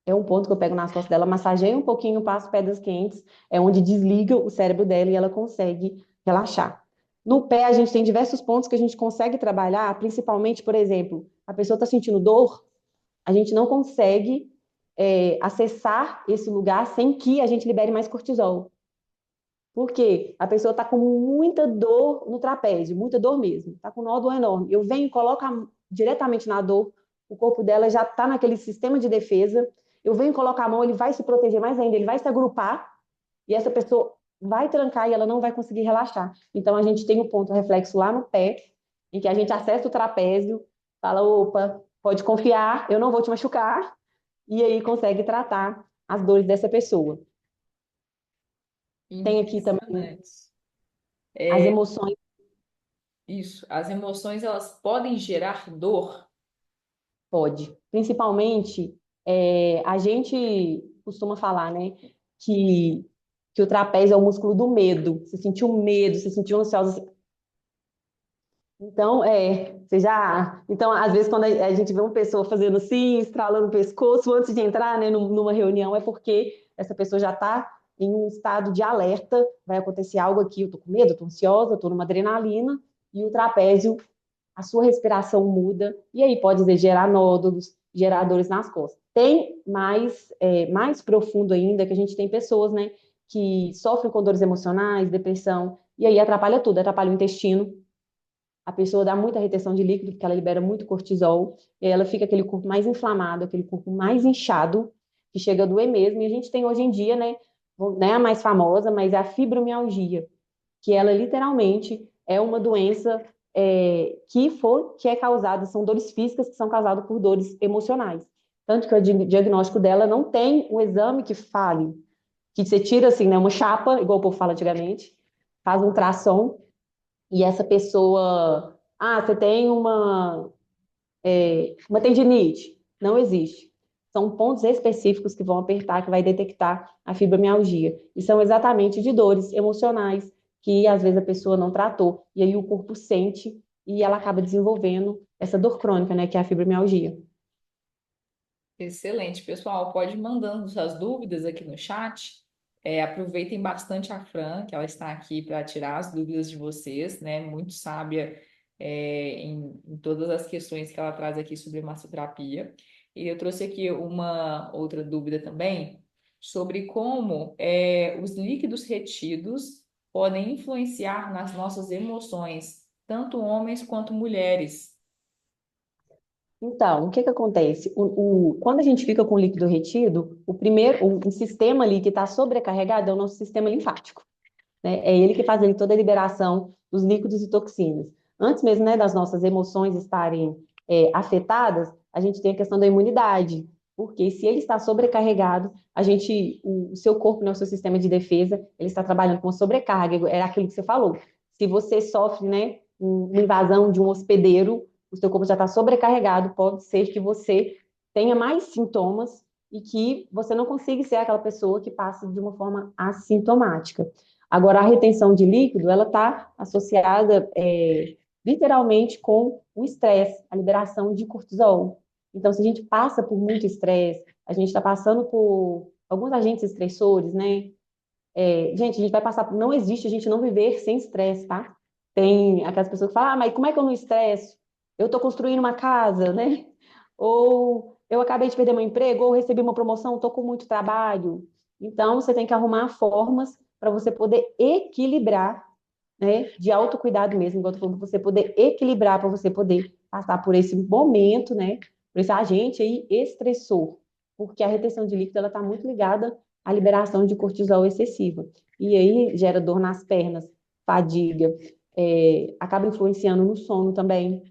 É um ponto que eu pego nas costas dela, massageio um pouquinho, passo pedras quentes, é onde desliga o cérebro dela e ela consegue relaxar. No pé, a gente tem diversos pontos que a gente consegue trabalhar, principalmente, por exemplo, a pessoa está sentindo dor, a gente não consegue acessar esse lugar sem que a gente libere mais cortisol. Porque a pessoa está com muita dor no trapézio, muita dor mesmo, está com um nódulo enorme. Eu venho e coloco diretamente na dor, o corpo dela já está naquele sistema de defesa. Eu venho e coloco a mão, ele vai se proteger mais ainda, ele vai se agrupar, e essa pessoa vai trancar e ela não vai conseguir relaxar. Então, a gente tem o ponto reflexo lá no pé, em que a gente acessa o trapézio, fala, opa, pode confiar, eu não vou te machucar, e aí consegue tratar as dores dessa pessoa. Tem aqui também Impressionante. as É emoções, isso. As emoções, elas podem gerar dor. pode. Principalmente, a gente costuma falar, né, que, que o trapézio é o músculo do medo. Você sentiu medo, você sentiu ansiosa. Então, você já. Então, às vezes, quando a gente vê uma pessoa fazendo assim, estralando o pescoço antes de entrar, né, numa reunião, é porque essa pessoa já está em um estado de alerta, vai acontecer algo aqui, eu estou com medo, estou ansiosa, estou numa adrenalina, e o trapézio, a sua respiração muda, e aí pode gerar nódulos, gerar dores nas costas. Tem mais profundo ainda, que a gente tem pessoas, né, que sofrem com dores emocionais, depressão, e aí atrapalha tudo, atrapalha o intestino, a pessoa dá muita retenção de líquido, porque ela libera muito cortisol, e aí ela fica aquele corpo mais inflamado, aquele corpo mais inchado, que chega a doer mesmo. E a gente tem hoje em dia, né, não é a mais famosa, mas é a fibromialgia, que ela literalmente é uma doença que é causada, são dores físicas que são causadas por dores emocionais. Tanto que o diagnóstico dela não tem um exame que fale, que você tira assim, né, uma chapa, igual o povo fala antigamente, faz um ultrassom e essa pessoa, você tem uma tendinite. Não existe. São pontos específicos que vão apertar, que vai detectar a fibromialgia. E são exatamente de dores emocionais que às vezes a pessoa não tratou. E aí o corpo sente e ela acaba desenvolvendo essa dor crônica, né, que é a fibromialgia. Excelente, pessoal. Pode ir mandando suas dúvidas aqui no chat. Aproveitem bastante a Fran, que ela está aqui para tirar as dúvidas de vocês, né? Muito sábia, em todas as questões que ela traz aqui sobre massoterapia. E eu trouxe aqui uma outra dúvida também sobre como os líquidos retidos podem influenciar nas nossas emoções, tanto homens quanto mulheres. Então, o que que acontece? Quando a gente fica com o líquido retido, o sistema ali que está sobrecarregado é o nosso sistema linfático, né? É ele que faz ali toda a liberação dos líquidos e toxinas. Antes mesmo, né, das nossas emoções estarem afetadas, a gente tem a questão da imunidade, porque se ele está sobrecarregado, o seu corpo, né, o seu sistema de defesa, ele está trabalhando com uma sobrecarga, é aquilo que você falou. Se você sofre, né, uma invasão de um hospedeiro, o seu corpo já está sobrecarregado, pode ser que você tenha mais sintomas e que você não consiga ser aquela pessoa que passa de uma forma assintomática. Agora, a retenção de líquido, ela está associada literalmente com o estresse, a liberação de cortisol. Então, se a gente passa por muito estresse, a gente está passando por alguns agentes estressores, né? Gente, a gente vai passar, não existe a gente não viver sem estresse, tá? Tem aquelas pessoas que falam, mas como é que eu não estresso? Eu estou construindo uma casa, né? Ou eu acabei de perder meu emprego, ou recebi uma promoção, estou com muito trabalho. Então, você tem que arrumar formas para você poder equilibrar, né? De autocuidado mesmo, igual eu tô falando, pra você poder equilibrar, para você poder passar por esse momento, né? Por esse agente aí estressor. Porque a retenção de líquido, ela está muito ligada à liberação de cortisol excessiva. E aí gera dor nas pernas, fadiga, acaba influenciando no sono também.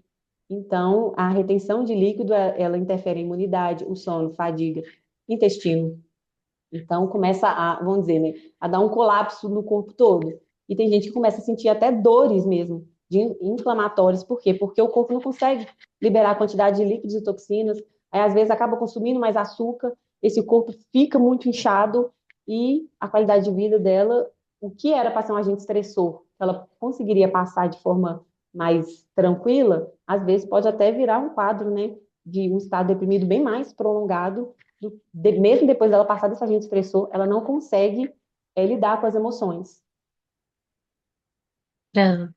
Então, a retenção de líquido, ela interfere em imunidade, o sono, fadiga, intestino. Então, começa vamos dizer, né, a dar um colapso no corpo todo. E tem gente que começa a sentir até dores mesmo, inflamatórias. Por quê? Porque o corpo não consegue liberar a quantidade de líquidos e toxinas. Aí, às vezes, acaba consumindo mais açúcar, esse corpo fica muito inchado e a qualidade de vida dela, o que era para ser um agente estressor, ela conseguiria passar de forma mais tranquila, às vezes pode até virar um quadro, né, de um estado deprimido bem mais prolongado mesmo depois dela passar desse agente estressor, ela não consegue lidar com as emoções. Fran,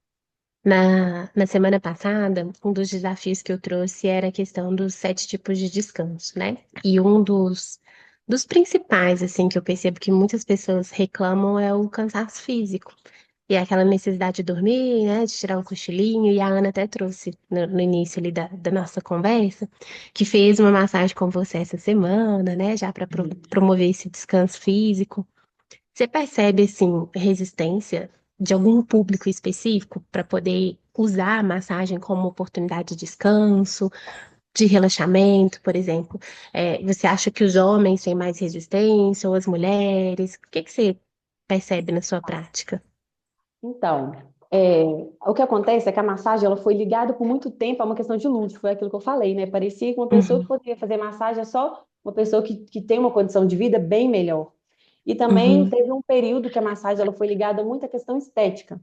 na semana passada, um dos desafios que eu trouxe era a questão dos 7 tipos de descanso, né? E um dos principais, assim, que eu percebo que muitas pessoas reclamam é o cansaço físico. E é aquela necessidade de dormir, né? De tirar um cochilinho. E a Ana até trouxe no início ali da nossa conversa, que fez uma massagem com você essa semana, né? Já para promover esse descanso físico. Você percebe, assim, resistência de algum público específico para poder usar a massagem como oportunidade de descanso, de relaxamento, por exemplo? Você acha que os homens têm mais resistência ou as mulheres? O que que você percebe na sua prática? Então, é, o que acontece é que a massagem ela foi ligada por muito tempo a uma questão de luxo, foi aquilo que eu falei, né? Parecia que uma pessoa que Uhum, poderia fazer massagem é só uma pessoa que tem uma condição de vida bem melhor. E também uhum, teve um período que a massagem ela foi ligada muito à questão estética.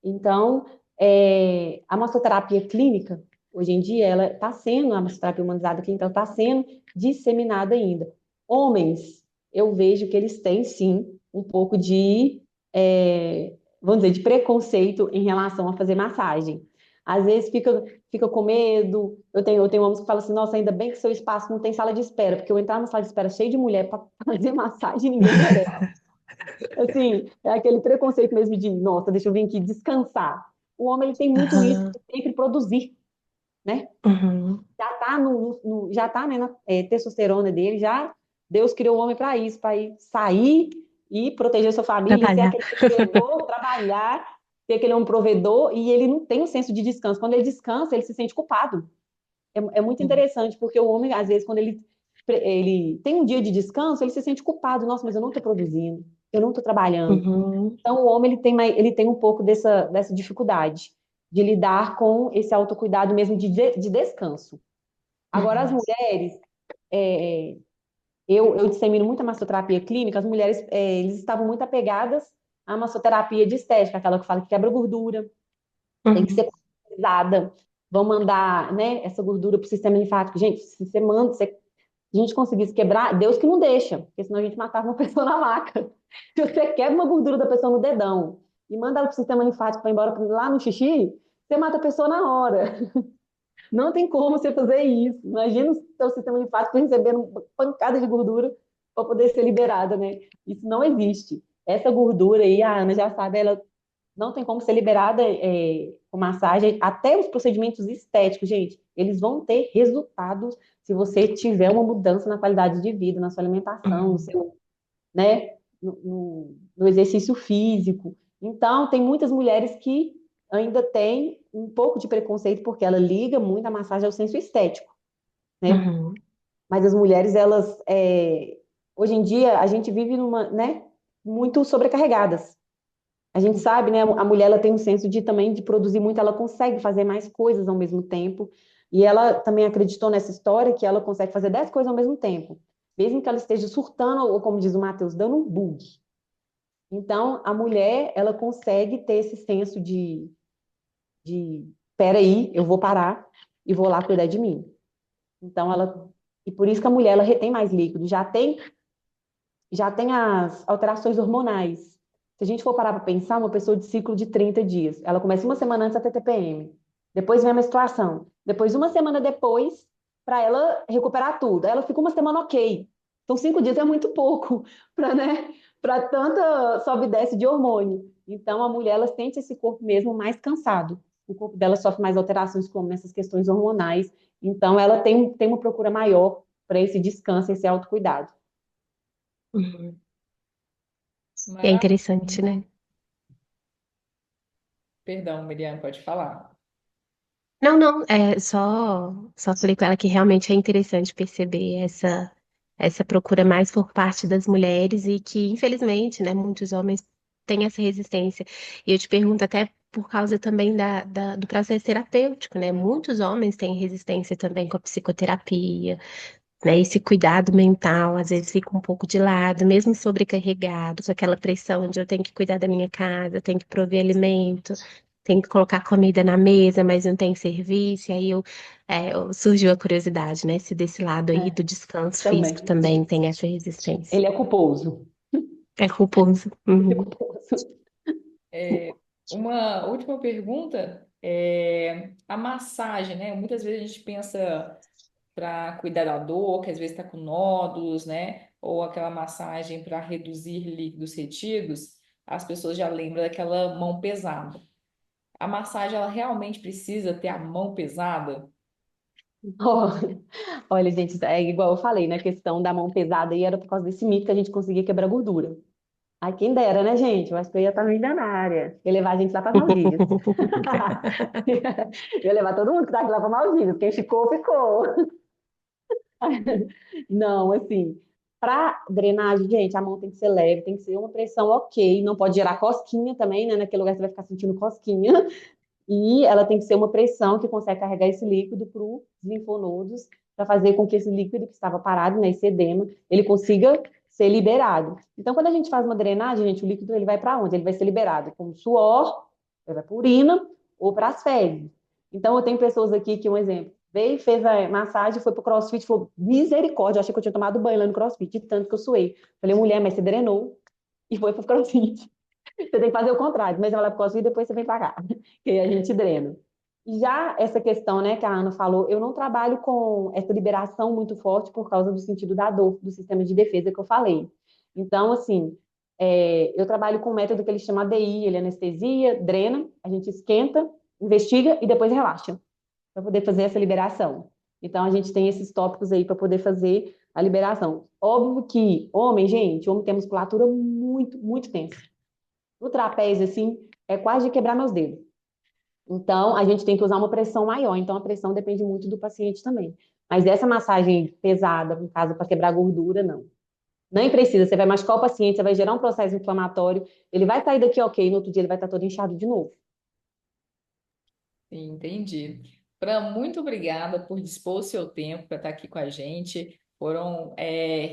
Então, a massoterapia clínica, hoje em dia, ela está sendo, a massoterapia humanizada clínica, ela está sendo disseminada ainda. Homens, eu vejo que eles têm, sim, um pouco de, vamos dizer, de preconceito em relação a fazer massagem. Às vezes fica com medo. Eu tenho homens que falam assim, nossa, ainda bem que seu espaço não tem sala de espera, porque eu entrar na sala de espera cheio de mulher para fazer massagem, ninguém merece. Assim, é aquele preconceito mesmo de, nossa, deixa eu vir aqui descansar. O homem ele tem muito isso aham, de sempre produzir, né? uhum. Já tá já tá, né, na testosterona dele, já Deus criou o homem para isso, para ir sair e proteger sua família, e ser Trabalhar. aquele provedor, trabalhar, ser aquele homem provedor, e ele não tem um senso de descanso. Quando ele descansa, ele se sente culpado. É muito interessante, porque o homem, às vezes, quando ele tem um dia de descanso, ele se sente culpado. Nossa, mas eu não estou produzindo, eu não estou trabalhando. Uhum, Então, o homem ele tem um pouco dessa dificuldade de lidar com esse autocuidado mesmo de descanso. Agora, as uhum, mulheres, é, eu dissemino muita massoterapia clínica, as mulheres eles estavam muito apegadas à massoterapia de estética, aquela que fala que quebra gordura, tem que uhum, ser pesada, vão mandar, né, essa gordura para o sistema linfático. Gente, se você manda, se a gente conseguisse quebrar, Deus que não deixa, porque senão a gente matava uma pessoa na maca. Se você quebra uma gordura da pessoa no dedão e manda ela para o sistema linfático para ir embora lá no xixi, você mata a pessoa na hora. Não tem como você fazer isso. Imagina o seu sistema linfático recebendo uma pancada de gordura para poder ser liberada, né? Isso não existe. Essa gordura aí, a Ana já sabe, ela não tem como ser liberada com massagem. Até os procedimentos estéticos, gente, eles vão ter resultados se você tiver uma mudança na qualidade de vida, na sua alimentação, no uhum, seu, né, no exercício físico. Então, tem muitas mulheres que ainda têm um pouco de preconceito porque ela liga muito a massagem ao senso estético, né? uhum, Mas as mulheres, hoje em dia, a gente vive né, muito sobrecarregadas. A gente sabe, né? A mulher ela tem um senso de também de produzir muito, ela consegue fazer mais coisas ao mesmo tempo. E ela também acreditou nessa história que ela consegue fazer 10 coisas ao mesmo tempo, mesmo que ela esteja surtando ou como diz o Matheus, dando um bug. Então, a mulher, ela consegue ter esse senso de peraí, eu vou parar e vou lá cuidar de mim. Então, e por isso que a mulher, ela retém mais líquido, já tem as alterações hormonais. Se a gente for parar para pensar, uma pessoa de ciclo de 30 dias, ela começa uma semana antes a ter TPM, depois vem a menstruação, depois uma semana depois, para ela recuperar tudo. Aí ela fica uma semana ok. Então, 5 dias é muito pouco para, né, para tanta sobe e desce de hormônio. Então, a mulher, ela sente esse corpo mesmo mais cansado. O corpo dela sofre mais alterações, como nessas questões hormonais. Então, ela tem uma procura maior para esse descanso, esse autocuidado. uhum. É interessante, Maravilha. né? Perdão, Miriam, pode falar. Não, não, só falei com ela que realmente é interessante perceber essa procura mais por parte das mulheres e que, infelizmente, né, muitos homens têm essa resistência. E eu te pergunto até por causa também do processo terapêutico, né? Muitos homens têm resistência também com a psicoterapia, né? Esse cuidado mental, às vezes fica um pouco de lado, mesmo sobrecarregado, com aquela pressão de eu tenho que cuidar da minha casa, eu tenho que prover alimento, tenho que colocar comida na mesa, mas não tem serviço, e aí surgiu a curiosidade, né? Se desse lado aí É, do descanso físico também. também tem essa resistência. Ele é culposo. É culposo. Ele é Uhum. culposo. É, uma última pergunta a massagem, né? Muitas vezes a gente pensa para cuidar da dor, que às vezes está com nódulos, né? Ou aquela massagem para reduzir líquidos retidos, as pessoas já lembram daquela mão pesada. A massagem, ela realmente precisa ter a mão pesada? Ó, olha, gente, é igual eu falei, na questão da mão pesada aí era por causa desse mito que a gente conseguia quebrar gordura. Ai, quem dera, né, gente? Eu acho que eu ia estar milionária. Ia levar a gente lá para Maldivas. Ia levar todo mundo que tá aqui lá para Maldivas. Quem ficou, ficou. Não, assim, para drenagem, gente, a mão tem que ser leve, tem que ser uma pressão ok, não pode gerar cosquinha também, né? Naquele lugar você vai ficar sentindo cosquinha. E ela tem que ser uma pressão que consegue carregar esse líquido para os linfonodos, para fazer com que esse líquido que estava parado, né, esse edema, ele consiga ser liberado. Então, quando a gente faz uma drenagem, gente, o líquido ele vai para onde? Ele vai ser liberado como suor, ele vai para urina ou para as fezes. Então, eu tenho pessoas aqui que, um exemplo, veio, fez a massagem, foi pro CrossFit, falou, misericórdia, eu achei que eu tinha tomado banho lá no CrossFit, de tanto que eu suei. Falei, mulher, mas você drenou e foi pro CrossFit. Você tem que fazer o contrário, mas ela vai pro CrossFit e depois você vem pra cá, que aí a gente drena. Já essa questão, né, que a Ana falou, eu não trabalho com essa liberação muito forte por causa do sentido da dor, do sistema de defesa que eu falei. Então, assim, eu trabalho com um método que ele chama ADI, ele é anestesia, drena, a gente esquenta, investiga e depois relaxa, para poder fazer essa liberação. Então, a gente tem esses tópicos aí para poder fazer a liberação. Óbvio que homem, gente, homem tem musculatura muito, muito tensa. O trapézio, assim, é quase de quebrar meus dedos. Então, a gente tem que usar uma pressão maior. Então, a pressão depende muito do paciente também. Mas essa massagem pesada, no caso, para quebrar gordura, não. Nem precisa. Você vai machucar o paciente, você vai gerar um processo inflamatório. Ele vai sair daqui ok, no outro dia ele vai estar todo inchado de novo. Entendi. Fran, muito obrigada por dispor o seu tempo para estar aqui com a gente. Foram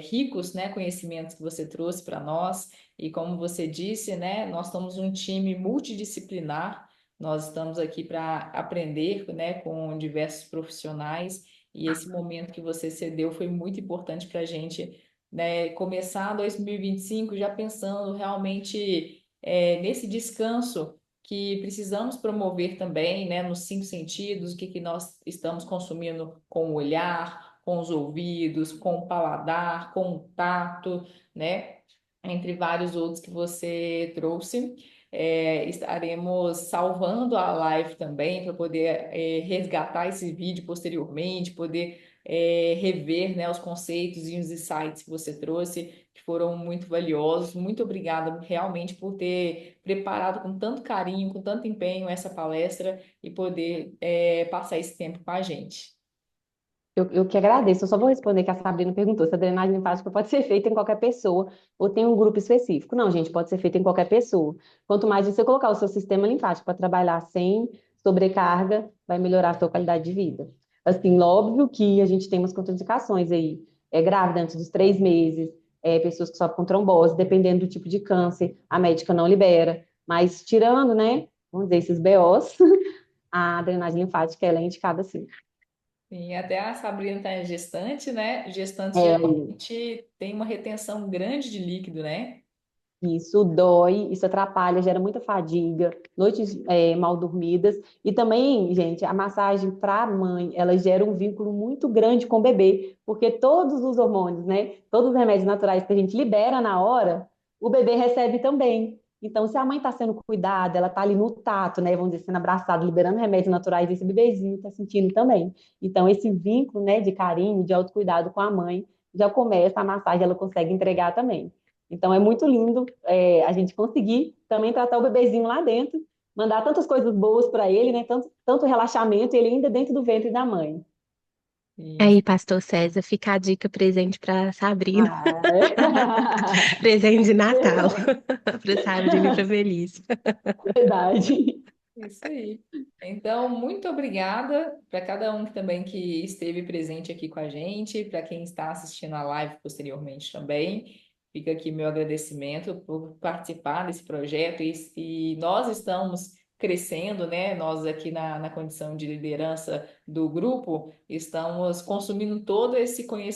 ricos, né, conhecimentos que você trouxe para nós. E como você disse, né, nós somos um time multidisciplinar. Nós estamos aqui para aprender, né, com diversos profissionais. E esse momento que você cedeu foi muito importante para a gente, né, começar 2025 já pensando realmente nesse descanso que precisamos promover também, né, nos cinco sentidos, o que que nós estamos consumindo com o olhar, com os ouvidos, com o paladar, com o tato, né, entre vários outros que você trouxe. Estaremos salvando a live também para poder resgatar esse vídeo posteriormente, poder rever, né, os conceitos e os insights que você trouxe, que foram muito valiosos. Muito obrigada realmente por ter preparado com tanto carinho, com tanto empenho essa palestra e poder passar esse tempo com a gente. Eu que agradeço. Eu só vou responder que a Sabrina perguntou se a drenagem linfática pode ser feita em qualquer pessoa ou tem um grupo específico. Não, gente, pode ser feita em qualquer pessoa. Quanto mais você colocar o seu sistema linfático para trabalhar sem sobrecarga, vai melhorar a sua qualidade de vida. Assim, óbvio que a gente tem umas contraindicações aí. É grávida antes dos 3 meses, pessoas que sofrem com trombose, dependendo do tipo de câncer, a médica não libera. Mas tirando, né, vamos dizer, esses BOs, a drenagem linfática ela é indicada sim. E até a Sabrina está gestante, né? Gestantes É, geralmente têm uma retenção grande de líquido, né? isso dói, isso atrapalha, gera muita fadiga, noites mal dormidas. E também, gente, a massagem para a mãe, ela gera um vínculo muito grande com o bebê, porque todos os hormônios, né, todos os remédios naturais que a gente libera na hora, o bebê recebe também. Então, se a mãe está sendo cuidada, ela está ali no tato, né, vamos dizer, sendo abraçada, liberando remédios naturais, esse bebezinho está sentindo também. Então, esse vínculo, né, de carinho, de autocuidado com a mãe, já começa, a massagem ela consegue entregar também. Então é muito lindo a gente conseguir também tratar o bebezinho lá dentro, mandar tantas coisas boas para ele, né? Tanto relaxamento, e ele ainda dentro do ventre da mãe. Isso. Aí, Pastor César, fica a dica presente para Sabrina, Ah, presente de Natal, para Sabrina e para Feliz. verdade. Isso aí. Então, muito obrigada para cada um também que esteve presente aqui com a gente, para quem está assistindo a live posteriormente também. Fica aqui meu agradecimento por participar desse projeto e nós estamos crescendo, né? Nós aqui na condição de liderança do grupo estamos consumindo todo esse conhecimento